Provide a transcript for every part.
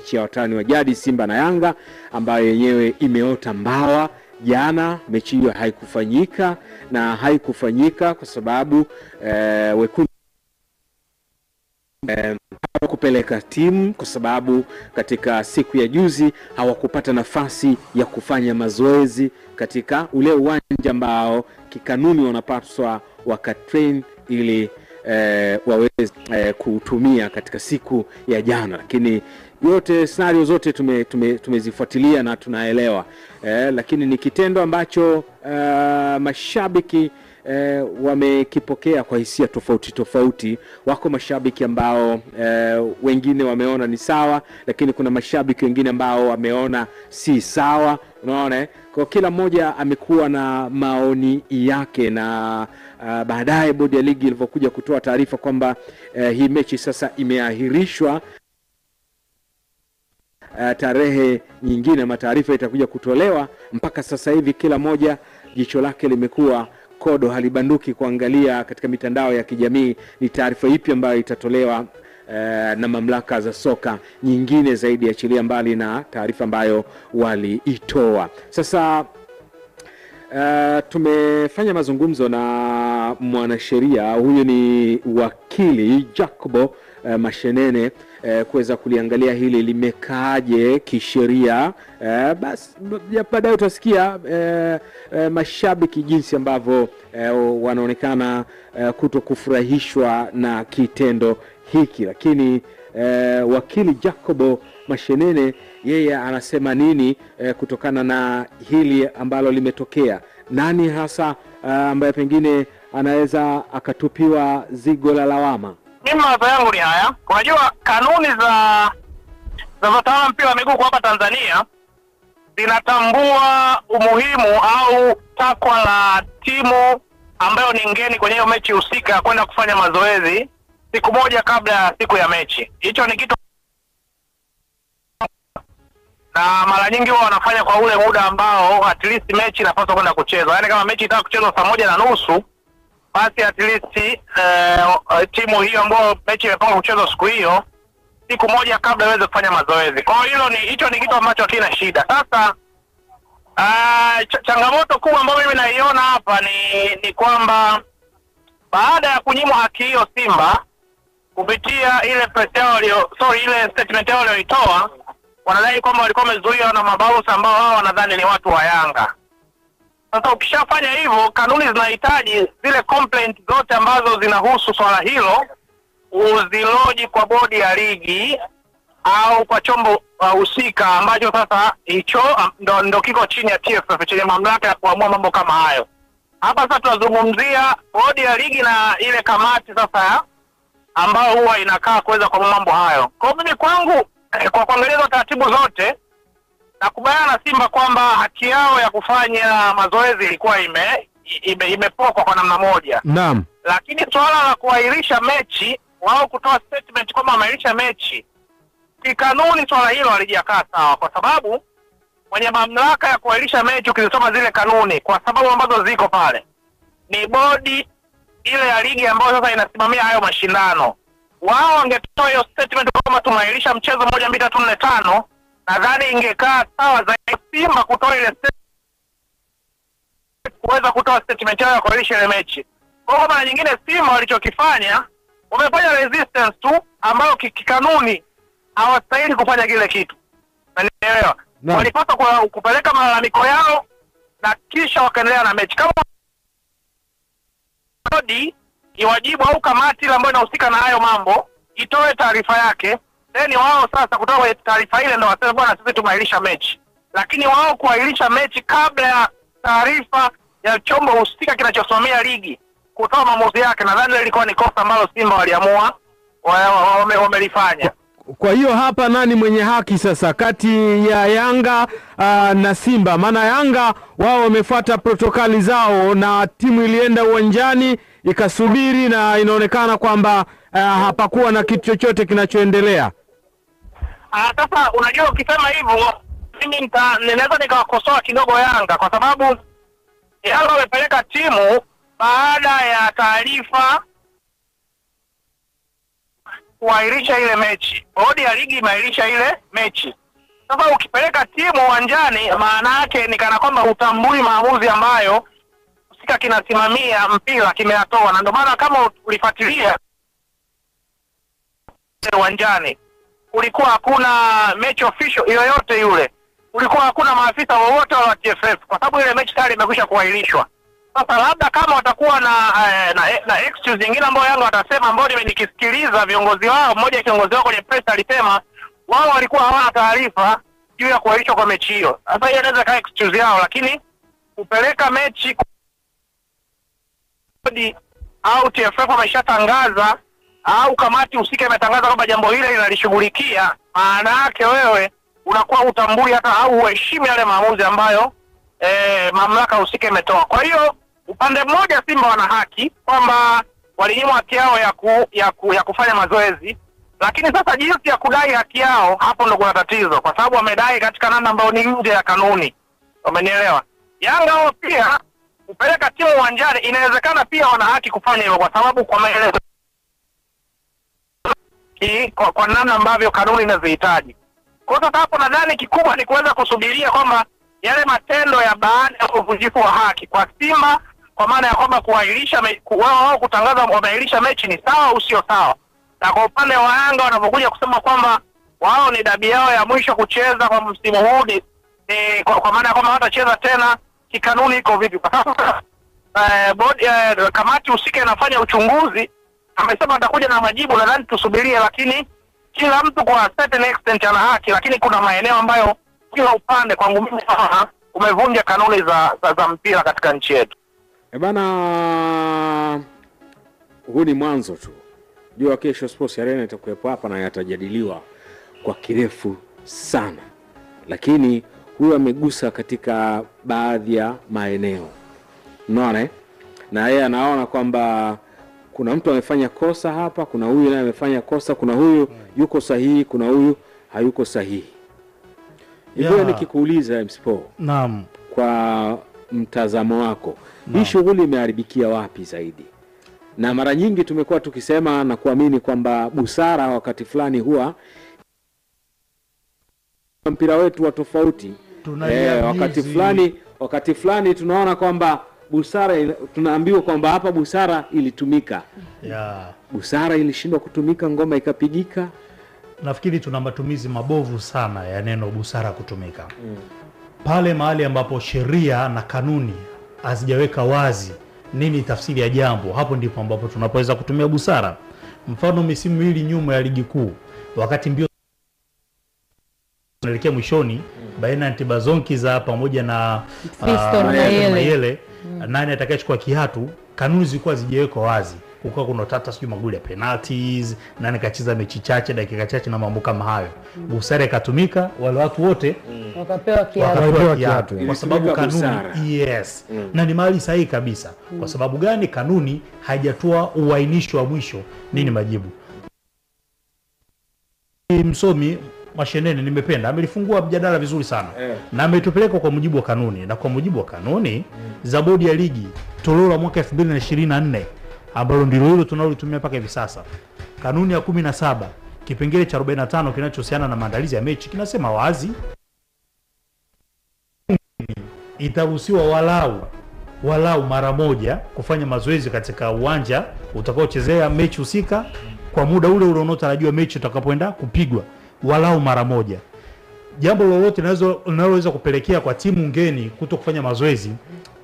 mechi ya watani wa jadi Simba na Yanga ambayo yenyewe imeota mbawa jana. Mechi hiyo haikufanyika kwa sababu wekundu kupeleka timu kwa sababu katika siku ya juzi hawakupata nafasi ya kufanya mazoezi katika ule uwanja ambao kikanuni wanapaswa wakatrain ili waweze kutumia katika siku ya jana. Lakini yote scenario zote tumezifuatilia na tunaelewa, lakini ni kitendo ambacho mashabiki wamekipokea kwa hisia tofauti. Wako mashabiki ambao wengine wameona ni sawa, lakini kuna mashabiki wengine ambao wameona si sawa, unaona. Kwa kila mmoja amekuwa na maoni yake, na baadaye bodi ya ligi ilivyokuja kutoa taarifa kwamba hii mechi sasa imeahirishwa tarehe nyingine, mataarifa itakuja kutolewa. Mpaka sasa hivi kila moja jicho lake limekuwa kodo, halibanduki kuangalia katika mitandao ya kijamii ni taarifa ipi ambayo itatolewa na mamlaka za soka nyingine zaidi ya chilia mbali na taarifa ambayo waliitoa. Sasa tumefanya mazungumzo na mwanasheria, huyu ni wakili Jacobo Mashenene, kuweza kuliangalia hili limekaaje kisheria. Basi baadaye utasikia mashabiki jinsi ambavyo wanaonekana kutokufurahishwa na kitendo hiki. Lakini wakili Jacobo Mashenene yeye anasema nini kutokana na hili ambalo limetokea? Nani hasa ambaye pengine anaweza akatupiwa zigo la lawama? Mimi mawazo yangu ni haya. Unajua kanuni za watawala mpira wa miguu kwa hapa Tanzania zinatambua umuhimu au takwa la timu ambayo ni ngeni kwenye hiyo mechi husika kwenda kufanya mazoezi siku moja kabla ya siku ya mechi. Hicho ni kitu, na mara nyingi wao wanafanya kwa ule muda ambao at least mechi inapaswa kwenda kuchezwa. Yaani kama mechi itaka kuchezwa saa 1:30, basi at least timu hiyo ambayo mechi imepangwa kuchezwa siku hiyo siku moja kabla iweze kufanya mazoezi. Kwa hiyo hicho ni kitu ambacho kina shida. Sasa changamoto kubwa ambayo mimi naiona hapa ni kwamba baada ya kunyimwa haki hiyo Simba kupitia ile press yao ile statement yao walioitoa, wanadai kwamba walikuwa wamezuiwa na mabarusa ambao wao wanadhani ni watu wa Yanga. Sasa ukishafanya hivyo, kanuni zinahitaji zile complaint zote ambazo zinahusu swala hilo uziloji kwa bodi ya ligi au kwa chombo husika ambacho sasa hicho ndo kiko chini ya TFF, chenye mamlaka ya kuamua mambo kama hayo. Hapa sasa tunazungumzia bodi ya ligi na ile kamati sasa ambao huwa inakaa kuweza kwa mambo hayo. Kwa mimi kwangu, kwa kuangalia taratibu zote, nakubaliana na Simba kwamba haki yao ya kufanya mazoezi ilikuwa imepokwa kwa namna moja. Naam. Lakini swala la kuahirisha mechi, wao kutoa statement kwamba wameirisha mechi, kikanuni swala hilo halijakaa sawa, kwa sababu mwenye mamlaka ya kuahirisha mechi ukisoma zile kanuni kwa sababu ambazo ziko pale ni bodi ile ya ligi ambayo sasa inasimamia hayo mashindano. Wao wangetoa hiyo statement kwamba tunaahirisha mchezo 1 2 3 4 5, nadhani ingekaa sawa zaidi Simba kutoa ile kuweza kutoa statement yao ya kuahirisha ile mechi. Kwa mara nyingine Simba walichokifanya, wamefanya resistance tu ambayo kikanuni hawastahili kufanya kile kitu. Unanielewa? No. Walipaswa kupeleka malalamiko yao na kisha wakaendelea na mechi. Kama bodi iwajibu au kamati ile ambayo inahusika na hayo mambo itoe taarifa yake, then wao sasa kutoa taarifa ile ndio waseme bwana sisi tumaahirisha mechi. Lakini wao kuahirisha mechi kabla ya taarifa ya chombo husika kinachosimamia ligi kutoa maamuzi yake, nadhani ilikuwa ni kosa ambalo Simba waliamua wamelifanya. Kwa hiyo hapa nani mwenye haki sasa kati ya Yanga na Simba? Maana Yanga wao wamefuata protokali zao na timu ilienda uwanjani ikasubiri na inaonekana kwamba hapakuwa na kitu chochote kinachoendelea. Sasa unajua ukisema hivyo mimi ninaweza nikawakosoa kidogo Yanga, kwa sababu Yanga wamepeleka timu baada ya taarifa kuahirisha ile mechi. Bodi ya ligi imeahirisha ile mechi. Sasa ukipeleka timu uwanjani, maana yake ni kana kwamba hutambui maamuzi ambayo husika kinasimamia mpira kimeyatoa. Na ndio maana kama ulifuatilia uwanjani, kulikuwa hakuna match official yoyote yule, kulikuwa hakuna maafisa wowote wa TFF, kwa sababu ile mechi tayari imekwisha kuahirishwa. Sasa labda kama watakuwa na excuse nyingine ambayo Yanga watasema, ambayo nikisikiliza viongozi wao, mmoja kiongozi wao kwenye press alisema wao walikuwa hawana taarifa juu ya kuahirishwa kwa mechi hiyo. Sasa hiyo inaweza kuwa excuse yao, lakini kupeleka mechi au TFF wameshatangaza au kamati husika imetangaza kwamba jambo hili linalishughulikia, maana yake wewe unakuwa utambui hata au uheshimu yale maamuzi ambayo mamlaka husika imetoa. Kwa hiyo upande mmoja Simba wana haki kwamba walinyimwa haki yao ya kufanya mazoezi, lakini sasa jinsi ya kudai haki yao, hapo ndo kuna tatizo, kwa sababu wamedai katika namna ambayo ni nje ya kanuni. Umenielewa? Yanga wao pia kupeleka timu uwanjani, inawezekana pia wana haki kufanya hivyo, kwa sababu kwa maelezo kwa namna ambavyo kanuni inazohitaji. Kwa sasa hapo nadhani kikubwa ni kuweza kusubiria kwamba yale matendo ya baada ya uvunjifu wa haki kwa Simba, kwa maana ya kwamba kuahirisha wao kutangaza wameahirisha mechi ni sawa au sio sawa. Na kwa upande wa Yanga wanapokuja kusema kwamba wao ni dabi yao ya mwisho kucheza kwa msimu huu, kwa maana ya kwamba watacheza tena, kikanuni iko vipi? Kwa sasa kamati husika inafanya uchunguzi, amesema atakuja na majibu, nadhani tusubirie, lakini kila mtu kwa certain extent ana haki, lakini kuna maeneo ambayo kila upande kwangu mimi umevunja kanuni za mpira katika nchi yetu. Bana, huu ni mwanzo tu. Jua kesho Sports Arena itakuwepo hapa na yatajadiliwa kwa kirefu sana. Lakini huyu amegusa katika baadhi ya maeneo. Unaona? Na yeye anaona kwamba kuna mtu amefanya kosa hapa, kuna huyu naye amefanya kosa, kuna huyu yuko sahihi, kuna huyu hayuko sahihi. Hivyo nikikuuliza Mspo. Naam. Kwa mtazamo wako, hii shughuli imeharibikia wapi zaidi? Na mara nyingi tumekuwa tukisema na kuamini kwamba busara wakati fulani huwa mpira wetu wa tofauti. Wakati fulani tunaona kwamba busara tunaambiwa kwamba hapa busara ilitumika. Busara ilishindwa kutumika, ngoma ikapigika. Nafikiri tuna matumizi mabovu sana ya neno busara kutumika. Pale mahali ambapo sheria na kanuni hazijaweka wazi nini tafsiri ya jambo, hapo ndipo ambapo tunapoweza kutumia busara. Mfano misimu hili nyuma ya ligi kuu, wakati mbio tunaelekea mwishoni baina ya Tibazonki za pamoja na Mayele, nani atakayechukua kiatu, kanuni zilikuwa zijawekwa wazi. Kukawa kuna tata sijui magoli ya penalties, nani kacheza mechi chache dakika chache na mambo kama hayo. Busara ikatumika, wale watu wote wakapewa kiatu kwa sababu kanuni na ni mahali sahihi kabisa. Kwa sababu gani? Kanuni haijatoa uainisho wa mwisho nini majibu. Msomi Mashenene nimependa, amelifungua mjadala vizuri sana. Na ametupeleka kwa mujibu wa kanuni, na kwa mujibu wa kanuni za bodi ya ligi toleo la mwaka 2024 ambalo ndilo hilo tunalotumia mpaka hivi sasa. Kanuni ya 17 kipengele cha 45 kinachohusiana na maandalizi ya mechi kinasema wazi itaruhusiwa walau mara moja kufanya mazoezi katika uwanja utakaochezea mechi husika kwa muda ule unaotarajiwa mechi utakapoenda kupigwa, walau mara moja. Jambo lolote linaloweza kupelekea kwa timu ngeni kuto kufanya mazoezi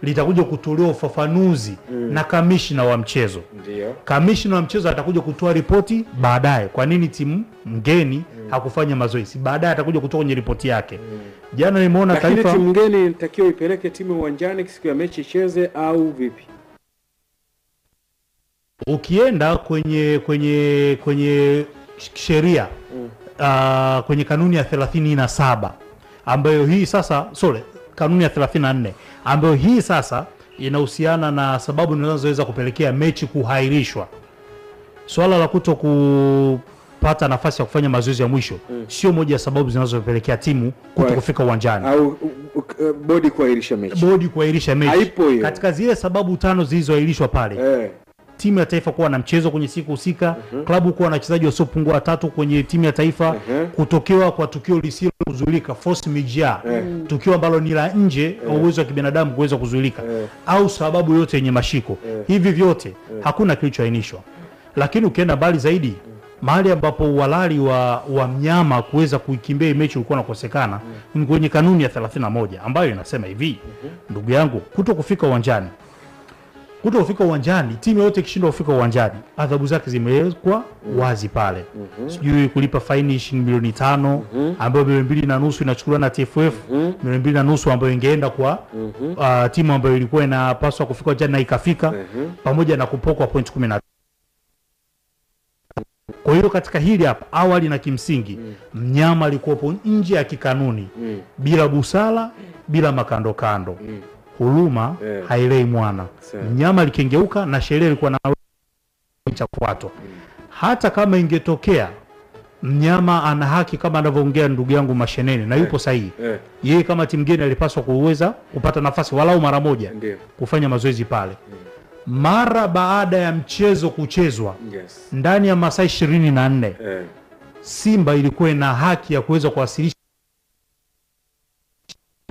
litakuja kutolewa ufafanuzi na kamishna wa mchezo. Ndio. Kamishna wa mchezo atakuja kutoa ripoti baadaye kwa nini timu ngeni hakufanya mazoezi. Baadaye atakuja kutoa kwenye ripoti yake. Jana nimeona taarifa, lakini timu ngeni inatakiwa ipeleke timu uwanjani siku ya mechi icheze au vipi? Ukienda kwenye sheria kwenye kanuni ya 37 ambayo hii sasa kanuni ya 34 ambayo hii sasa inahusiana na sababu zinazoweza kupelekea mechi kuhairishwa. Swala la kuto kupata nafasi ya kufanya mazoezi ya mwisho sio moja ya sababu zinazopelekea timu kuto kufika uwanjani au bodi kuahirisha mechi. Bodi kuahirisha mechi katika zile sababu 5 zilizoahirishwa pale. timu ya taifa kuwa na mchezo kwenye siku husika, klabu kuwa na wachezaji wasiopungua 3 kwenye timu ya taifa, kutokewa kwa tukio lisilo kuzuilika, force majeure, tukio ambalo ni la nje ya uwezo wa kibinadamu kuweza kuzuilika, au sababu yote yenye mashiko. Hivi vyote hakuna kilichoainishwa. Lakini ukienda mbali zaidi, mahali ambapo uhalali wa mnyama kuweza kuikimbia mechi ulikuwa unakosekana ni kwenye kanuni ya 31 ambayo inasema hivi, ndugu yangu, kutokufika uwanjani, timu yote ikishindwa kufika uwanjani, adhabu zake zimewekwa wazi pale. Sijui kulipa faini shilingi milioni 5 ambayo milioni 2.5 inachukuliwa na TFF, milioni 2.5 ambayo ingeenda kwa timu ambayo ilikuwa inapaswa kufika uwanjani na ikafika, pamoja na kupokwa point 15. Kwa hiyo katika hili hapa awali na kimsingi mnyama alikuwa nje ya kikanuni, bila busara, bila makando kando. Huruma hailei mwana. Mnyama alikengeuka na sheria ilikuwa na cha kufuatwa. Hata kama ingetokea mnyama ana haki kama anavyoongea ndugu yangu Mashenene na yupo sahihi, yeye kama timu geni alipaswa kuweza kupata nafasi walau mara moja kufanya mazoezi pale. Mara baada ya mchezo kuchezwa, ndani ya masaa 24 Simba ilikuwa na haki ya kuweza kuwasilisha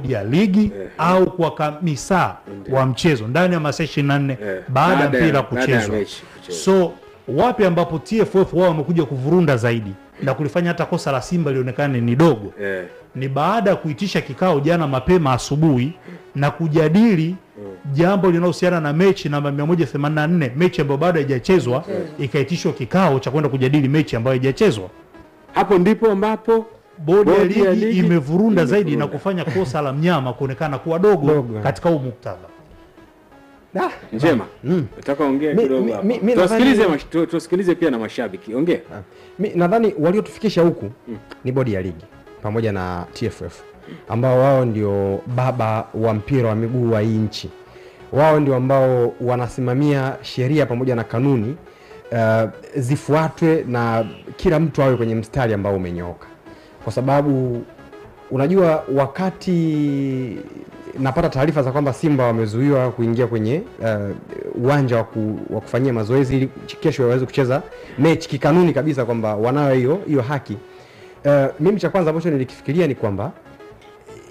ya ligi au kwa kamisa wa mchezo ndani ya masaa 24 baada ya mpira kuchezwa. So wapi ambapo TFF wao wamekuja kuvurunda zaidi na kulifanya hata kosa la Simba lionekane ni dogo, ni baada ya kuitisha kikao jana mapema asubuhi na kujadili jambo linalohusiana na mechi namba 184, mechi ambayo bado haijachezwa, ikaitishwa kikao cha kwenda kujadili mechi ambayo haijachezwa. Hapo ndipo ambapo bodi ya ligi imevurunda zaidi na kufanya kosa la mnyama kuonekana kuwa dogo katika huu muktadha. Njema, nataka ongea kidogo hapa. Tusikilize pia na mashabiki. Ongea. Mimi nadhani waliotufikisha huku ni bodi ya ligi pamoja na TFF, ambao wao ndio baba wa mpira wa miguu wa hii nchi. Wao ndio ambao wanasimamia sheria pamoja na kanuni zifuatwe na kila mtu awe kwenye mstari ambao umenyooka. Kwa sababu unajua, wakati napata taarifa za kwamba Simba wamezuiwa kuingia kwenye uwanja wa kufanyia mazoezi ili kesho waweze kucheza mechi kikanuni kabisa, kwamba wanayo hiyo haki, mimi cha kwanza ambacho nilikifikiria ni kwamba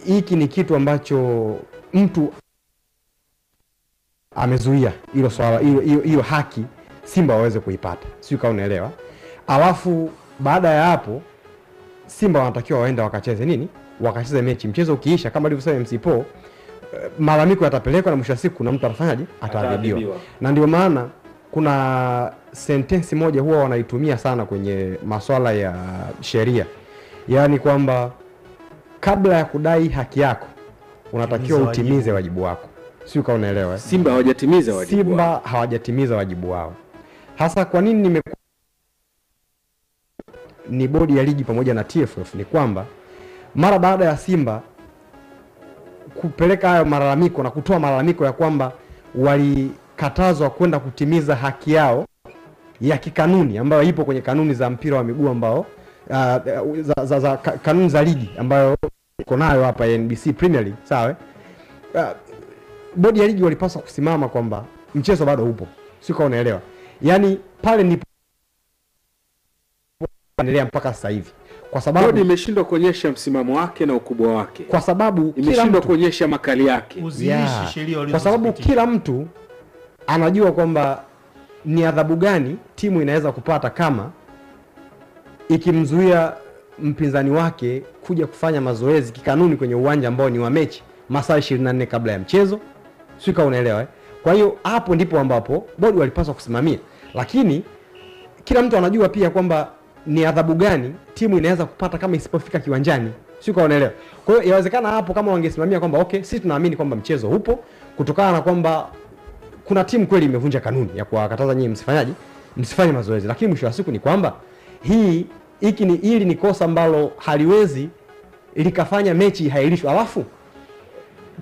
hiki ni kitu ambacho mtu amezuia hilo swala, hiyo haki Simba waweze kuipata, sio kama unaelewa. Alafu baada ya hapo Simba wanatakiwa waende wakacheze wakacheze mechi. Mchezo ukiisha, kama alivyosema MC Po, malalamiko yatapelekwa na mwisho wa siku na mtu atafanyaje? Ataadhibiwa. Na ndio maana kuna sentensi moja huwa wanaitumia sana kwenye masuala ya sheria, yaani kwamba kabla ya kudai haki yako unatakiwa utimize wajibu wako, sio kama unaelewa. Simba hawajatimiza wajibu wao. Simba hawajatimiza wajibu wao. Hasa kwa nini ni bodi ya ligi pamoja na TFF, ni kwamba mara baada ya Simba kupeleka hayo malalamiko na kutoa malalamiko ya kwamba walikatazwa kwenda kutimiza haki yao ya kikanuni ambayo ipo kwenye kanuni za mpira wa miguu, ambao kanuni za ligi ambayo iko nayo hapa NBC Premier League, sawa? Bodi ya ligi walipaswa kusimama kwamba mchezo bado upo, sio kama unaelewa. Yaani pale ndipo endelea mpaka sasa hivi, kwa sababu bodi imeshindwa kuonyesha msimamo wake na ukubwa wake, kwa sababu imeshindwa kuonyesha makali yake, kwa sababu kila mtu anajua kwamba ni adhabu gani timu inaweza kupata kama ikimzuia mpinzani wake kuja kufanya mazoezi kikanuni kwenye uwanja ambao ni wa mechi masaa 24 kabla ya mchezo, sio kama unaelewa. Kwa hiyo hapo ndipo ambapo bodi walipaswa kusimamia, lakini kila mtu anajua pia kwamba ni adhabu gani timu inaweza kupata kama isipofika kiwanjani, sio kama unaelewa. Kwa hiyo inawezekana hapo kama wangesimamia kwamba okay, sisi tunaamini kwamba mchezo upo, kutokana na kwamba kuna timu kweli imevunja kanuni ya kuwakataza nyinyi msifanye mazoezi, lakini mwisho wa siku ni kwamba hili ni kosa ambalo haliwezi likafanya mechi ihairishwe, alafu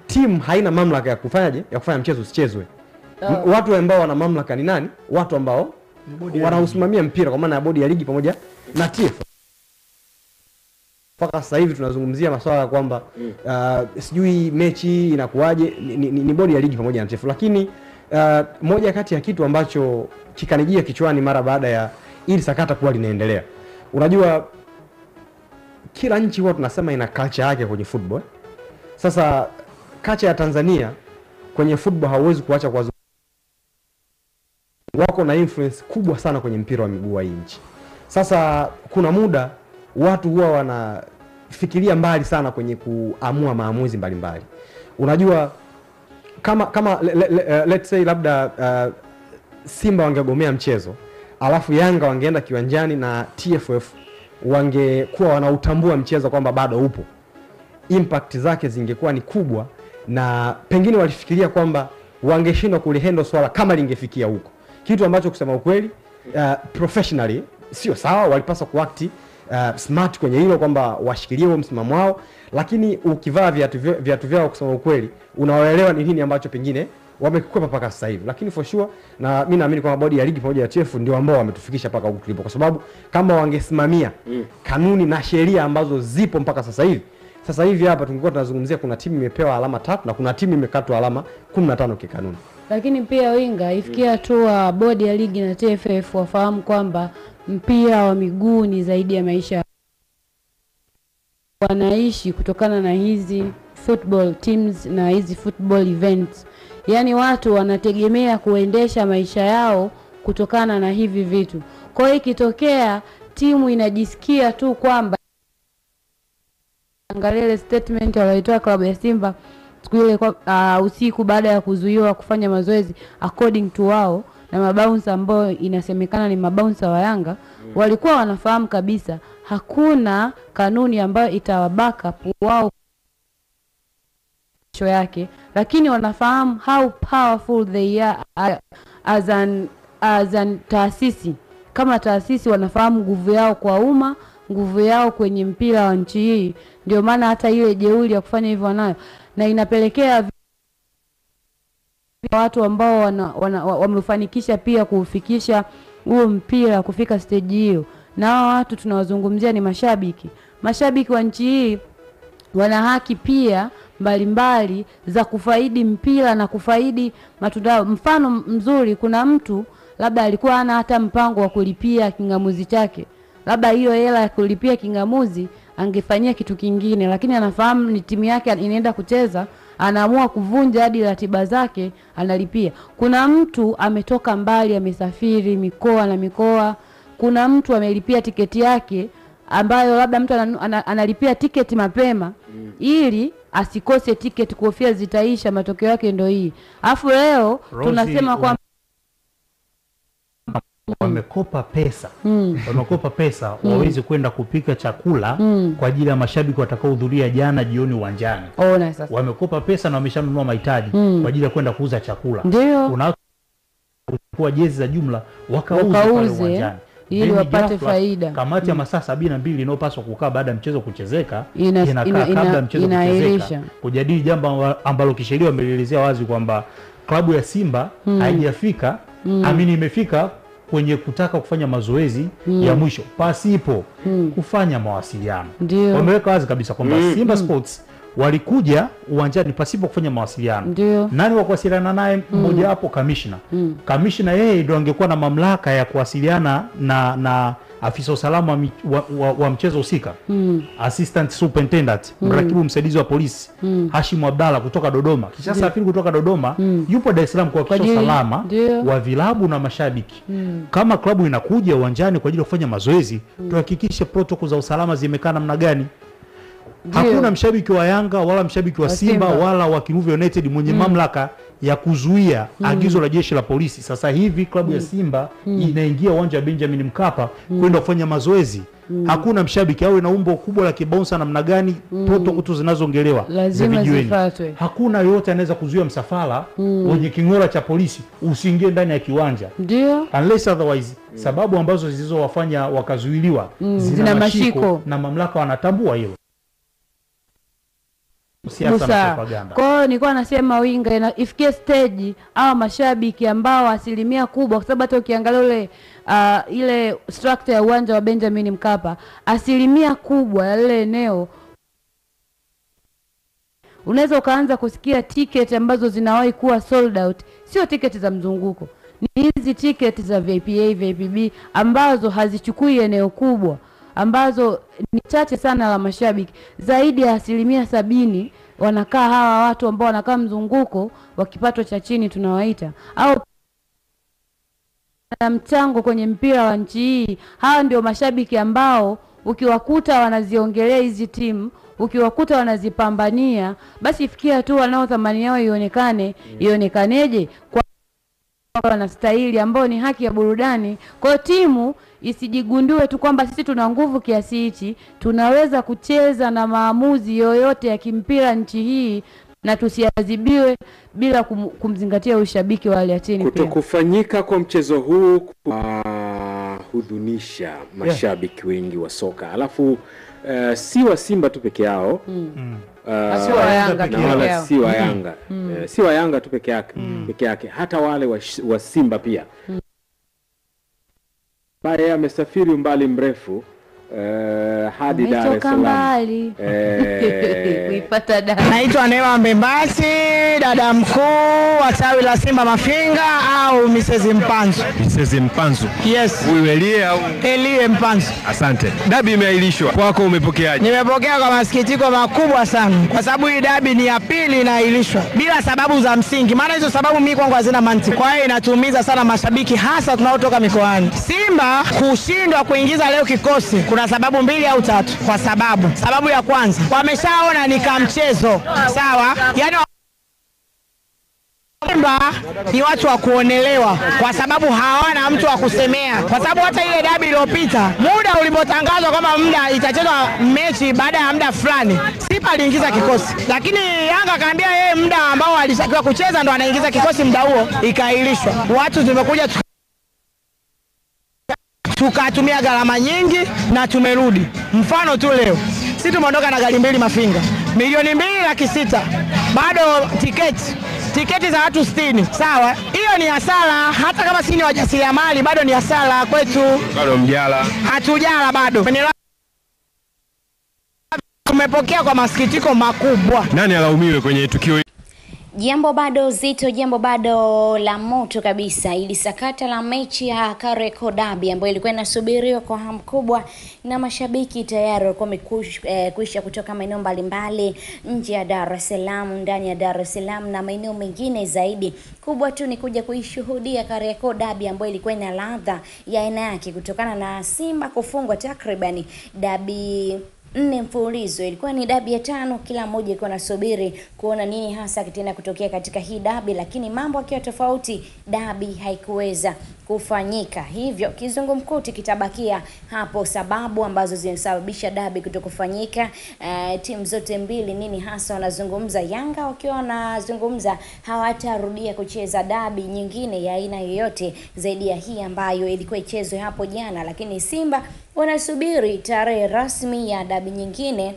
timu haina mamlaka ya kufanya mchezo usichezwe. Watu ambao wana mamlaka ni nani? Watu ambao wanaosimamia mpira, kwa maana ya bodi ya ligi pamoja na TFF. Mpaka sasa hivi tunazungumzia masuala ya kwamba sijui mechi inakuaje, ni bodi ya ligi pamoja na TFF. Lakini moja kati ya kitu ambacho kikanijia kichwani mara baada ya ili sakata kuwa linaendelea. Unajua kila nchi huwa tunasema ina culture yake kwenye football. Sasa culture ya Tanzania kwenye football hauwezi kuacha kwa wako na influence kubwa sana kwenye mpira wa miguu wa nchi. Sasa kuna muda watu huwa wanafikiria mbali sana kwenye kuamua maamuzi mbalimbali. Unajua kama let's say labda Simba wangegomea mchezo, alafu Yanga wangeenda kiwanjani na TFF wangekuwa wanautambua mchezo kwamba bado upo, impact zake zingekuwa ni kubwa, na pengine walifikiria kwamba wangeshindwa kulihendo swala kama lingefikia huko, kitu ambacho kusema ukweli professionally sio sawa. Walipaswa kuact smart kwenye hilo kwamba washikilie huo msimamo wao, lakini ukivaa viatu vyao kusema ukweli unawaelewa ni nini ambacho pengine wamekwepa paka sasa hivi. Lakini for sure na mimi naamini kwamba bodi ya ligi pamoja na TFF ndio ambao wametufikisha paka huko tulipo, kwa sababu kama wangesimamia kanuni na sheria ambazo zipo mpaka sasa hivi hapa tungekuwa tunazungumzia kuna timu imepewa alama 3 na kuna timu imekatwa alama 15 kikanuni. Lakini pia winga ifikia tu bodi ya ligi na TFF wafahamu kwamba mpira wa miguu ni zaidi ya maisha. Wanaishi kutokana na hizi football teams na hizi football events. Yaani watu wanategemea kuendesha maisha yao kutokana na hivi vitu. Kwa hiyo ikitokea timu inajisikia tu kwamba angalia statement walioitoa klabu ya Simba siku ile usiku baada ya kuzuiwa kufanya mazoezi according to wao na mabouncer ambao inasemekana ni mabouncer wa Yanga, walikuwa wanafahamu kabisa hakuna kanuni ambayo itawabaka wao yake, lakini wanafahamu how powerful they are as an taasisi. Kama taasisi wanafahamu nguvu yao kwa umma, nguvu yao kwenye mpira wa nchi hii. Ndio maana hata ile jeuri ya kufanya hivyo wanayo, na inapelekea watu ambao wamefanikisha pia kufikisha huo mpira kufika stage hiyo. Na hao watu tunawazungumzia ni mashabiki. Mashabiki wa nchi hii wana haki pia mbalimbali za kufaidi mpira na kufaidi matunda. Mfano mzuri, kuna mtu labda alikuwa hana hata mpango wa kulipia kingamuzi chake, labda hiyo hela ya kulipia kingamuzi angefanyia kitu kingine, lakini anafahamu ni timu yake inaenda kucheza, anaamua kuvunja hadi ratiba zake analipia. Kuna mtu ametoka mbali, amesafiri mikoa na mikoa. Kuna mtu amelipia tiketi yake ambayo labda mtu analipia tiketi mapema ili asikose tiketi kuhofia zitaisha, matokeo yake ndio hii. Afu leo tunasema kwa wamekopa pesa wamekopa pesa waweze kwenda kupika chakula kwa ajili ya mashabiki watakaohudhuria jana jioni uwanjani. Sasa Wamekopa pesa na wameshanunua mahitaji kwa ajili ya kwenda kuuza chakula. Ndio Unachukua jezi za jumla wakauze pale uwanjani ili wapate faida. Kamati ya masaa 72 inayopaswa kukaa baada ya mchezo kuchezeka inakaa kabla mchezo kuchezeka kujadili jambo ambalo kisheria wameelezea wazi kwamba klabu ya Simba haijafika imefika kwenye kutaka kufanya mazoezi ya mwisho pasipo kufanya mawasiliano. Wameweka wazi kabisa kwamba Simba Sports walikuja uwanjani pasipo kufanya mawasiliano. Nani wa kuwasiliana naye? Mmoja hapo commissioner. Commissioner yeye ndio angekuwa na mamlaka ya kuwasiliana na afisa usalama wa mchezo husika. Assistant superintendent, mrakibu msaidizi wa polisi Hashim Abdalla kutoka Dodoma. Kisha safiri kutoka Dodoma yupo Dar es Salaam kwa kuhakikisha usalama wa vilabu na mashabiki. Kama klabu inakuja uwanjani kwa ajili ya kufanya mazoezi, tuhakikishe protocol za usalama zimekaa namna gani. Hakuna mshabiki wa Yanga wala mshabiki wa Simba wala wa Kinuve United mwenye mamlaka ya kuzuia agizo la jeshi la polisi. Sasa hivi klabu ya Simba inaingia uwanja wa Benjamin Mkapa kwenda kufanya mazoezi. Hakuna mshabiki awe na umbo kubwa la kibouncer namna gani, protocol zinazoongelewa lazima zifuatwe. Hakuna yote anaweza kuzuia msafara wenye king'ora cha polisi usiingie ndani ya kiwanja. Unless otherwise sababu ambazo zilizowafanya wakazuiliwa zina mashiko na mamlaka wanatambua hilo. Kwa hiyo nilikuwa nasema winga ifikie stage au mashabiki ambao asilimia kubwa, kwa sababu hata ukiangalia ile structure ya uwanja wa Benjamin Mkapa, asilimia kubwa ya ile eneo Unaweza ukaanza kusikia tiketi ambazo zinawahi kuwa sold out, sio tiketi za mzunguko, ni hizi tiketi za VIP A, VIP B ambazo hazichukui eneo kubwa, ambazo ni chache sana la mashabiki. Zaidi ya 70% wanakaa hawa watu ambao wanakaa mzunguko wa kipato cha chini tunawaita, au na mchango kwenye mpira wa nchi hii. Hawa ndio mashabiki ambao ukiwakuta wanaziongelea hizi timu, ukiwakuta wanazipambania, basi ifikia tu wanao thamani yao ionekaneje kwa wanastahili, ambao ni haki ya burudani. Kwa timu isijigundue tu kwamba sisi tuna nguvu kiasi hichi, tunaweza kucheza na maamuzi yoyote ya kimpira nchi hii na tusiadhibiwe bila kumzingatia ushabiki wa hali ya chini. Kutokufanyika kwa mchezo huu hudhunisha mashabiki wengi wa soka. Alafu si wa Simba tu peke yao. Si wa Yanga na wala si wa Yanga. Si wa Yanga tu peke yake. Hata wale wa Simba pia. Bae amesafiri umbali mrefu hadi Dar es Salaam. Kuipata dada. Naitwa Neema Mbembasi, dada mkuu wa tawi la Simba Mafinga au Mrs. Mpanzu. Mrs. Mpanzu. Yes. Huyu Elie au Elie Mpanzu. Asante. Dabi imeahirishwa. Kwako umepokeaje? Nimepokea kwa masikitiko makubwa sana, kwa sababu hii dabi ni ya pili inaahirishwa bila sababu za msingi. Maana hizo sababu mimi kwangu hazina mantiki. Kwa hiyo inatuumiza sana mashabiki, hasa tunaotoka mikoani. Simba kushindwa kuingiza leo kikosi kuna sababu 2 au 3. Kwa sababu ya kwanza, wameshaona ni kama mchezo. Sawa? Yaani Simba ni watu wa kuonelewa kwa sababu hawana mtu wa kusemea. Kwa sababu hata ile dabi iliyopita, muda ulipotangazwa kama muda itachezwa mechi baada ya muda fulani, Simba aliingiza kikosi. Lakini Yanga akaambia yeye muda ambao alitakiwa kucheza ndo anaingiza kikosi muda huo, ikaahirishwa. Watu tumekuja tukatumia gharama nyingi na tumerudi. Mfano tu leo sisi tumeondoka na gari 2 Mafinga, 2,260,000. Bado tiketi za watu 60. Sawa, hiyo ni hasara. Hata kama sisi ni wajasiriamali bado ni hasara kwetu. Bado mjala. Hatujala bado. Tumepokea kwa masikitiko makubwa. Nani alaumiwe kwenye tukio hili? Jambo bado zito, jambo bado la moto kabisa. Ili sakata la mechi ya Kariakoo Derby ambayo ilikuwa inasubiriwa kwa hamu kubwa na mashabiki tayari walikuwa wamekwisha kutoka maeneo mbalimbali nje ya Dar es Salaam, ndani ya Dar es Salaam na maeneo mengine zaidi. Kubwa tu ni kuja kuishuhudia Kariakoo Derby ambayo ilikuwa ina ladha ya aina yake kutokana na Simba kufungwa takriban dabi 4 mfululizo. Ilikuwa ni dabi ya 5, kila mmoja alikuwa anasubiri kuona nini hasa kitenda kutokea katika hii dabi, lakini mambo yakiwa tofauti, dabi haikuweza kufanyika. Hivyo kizungumkuti kitabakia hapo, sababu ambazo zinasababisha dabi kutokufanyika. Timu zote mbili nini hasa wanazungumza? Yanga wakiwa wanazungumza hawatarudia kucheza dabi nyingine ya aina yoyote zaidi ya hii ambayo ilikuwa ichezwe hapo jana, lakini Simba wanasubiri tarehe rasmi ya dabi nyingine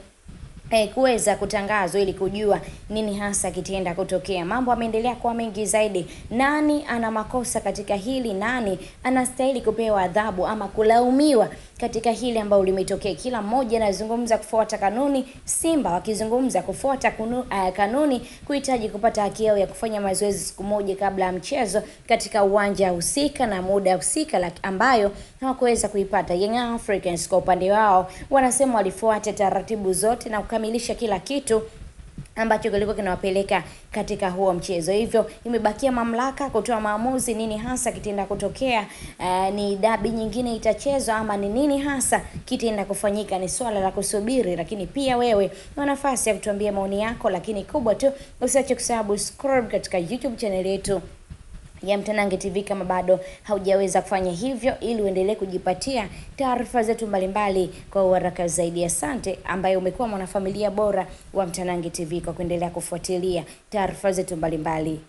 kuweza kutangazwa ili kujua nini hasa kitenda kutokea. Mambo yameendelea kuwa mengi zaidi. Nani ana makosa katika hili? Nani anastahili kupewa adhabu ama kulaumiwa katika hili ambalo limetokea? Kila mmoja anazungumza kufuata kanuni, Simba wakizungumza kufuata kanuni, kuhitaji kupata haki yao ya kufanya mazoezi siku moja kabla ya mchezo katika uwanja husika na muda husika ambayo hawakuweza kuipata. Young Africans kwa upande wao wanasema walifuata taratibu zote na kukamilisha kila kitu ambacho kilikuwa kinawapeleka katika huo mchezo. Hivyo imebakia mamlaka kutoa maamuzi nini hasa kitenda kutokea, ni dabi nyingine itachezwa ama ni nini hasa kitenda kufanyika. Ni swala la kusubiri, lakini pia wewe una nafasi ya kutuambia maoni yako, lakini kubwa tu usiache kusubscribe katika YouTube channel yetu ya Mtanange TV kama bado haujaweza kufanya hivyo, ili uendelee kujipatia taarifa zetu mbalimbali kwa haraka zaidi. Asante ambaye umekuwa mwanafamilia bora wa Mtanange TV kwa kuendelea kufuatilia taarifa zetu mbalimbali.